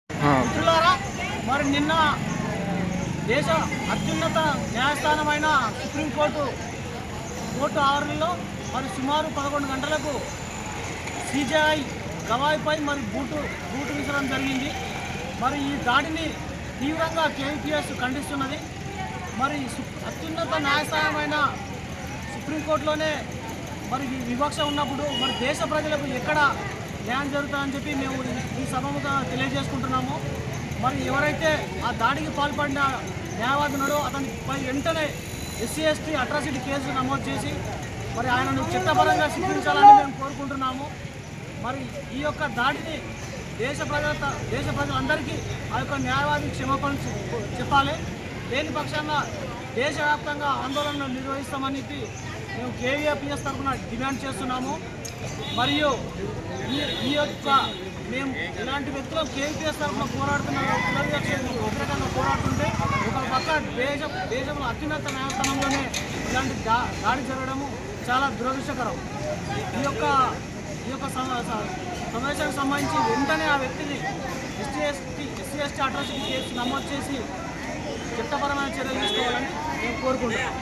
మిత్రులారా, మరి నిన్న దేశ అత్యున్నత న్యాయస్థానమైన సుప్రీంకోర్టు ఆర్డర్లో మరి సుమారు 11 గంటలకు సిజేఐ గవాయిపై మరి బూటు విసరడం జరిగింది. మరి ఈ దాడిని తీవ్రంగా కేవీపీఎస్ ఖండిస్తున్నది. మరి అత్యున్నత న్యాయస్థానమైన సుప్రీంకోర్టులోనే మరి వివక్ష ఉన్నప్పుడు మరి దేశ ప్రజలకు ఎక్కడ న్యాయం జరుగుతుందని చెప్పి మేము ఈ సభముగా తెలియజేసుకుంటున్నాము. మరి ఎవరైతే ఆ దాడికి పాల్పడిన న్యాయవాది ఉన్నాడో అతనిపై వెంటనే SC/ST అట్రాసిటీ కేసు నమోదు చేసి మరి ఆయనను చట్టపరంగా శిక్షించాలని మేము కోరుకుంటున్నాము. మరి ఈ యొక్క దాడిని దేశ ప్రజలందరికీ ఆ యొక్క న్యాయవాదికి క్షమాపణ చెప్పాలి. లేని పక్షాన దేశవ్యాప్తంగా ఆందోళనలు నిర్వహిస్తామని చెప్పి మేము కేవీపీఎస్ తరఫున డిమాండ్ చేస్తున్నాము. మరియు ఈ యొక్క మేము ఇలాంటి వ్యక్తులు కేవీపీఎస్ తరఫున పోరాడుతున్న వ్యతిరేకంగా పోరాడుతుంటే ఒక పక్క దేశంలో అత్యున్నత న్యాయస్థానంలోనే ఇలాంటి దాడి జరగడము చాలా దురదృష్టకరం. ఈ యొక్క సమావేశానికి సంబంధించి వెంటనే ఆ వ్యక్తిని SC/ST అట్రాసిటీ కేసు నమోదు చేసి చట్టపరమైన చర్యలు తీసుకోవాలని మేము కోరుకుంటున్నాం.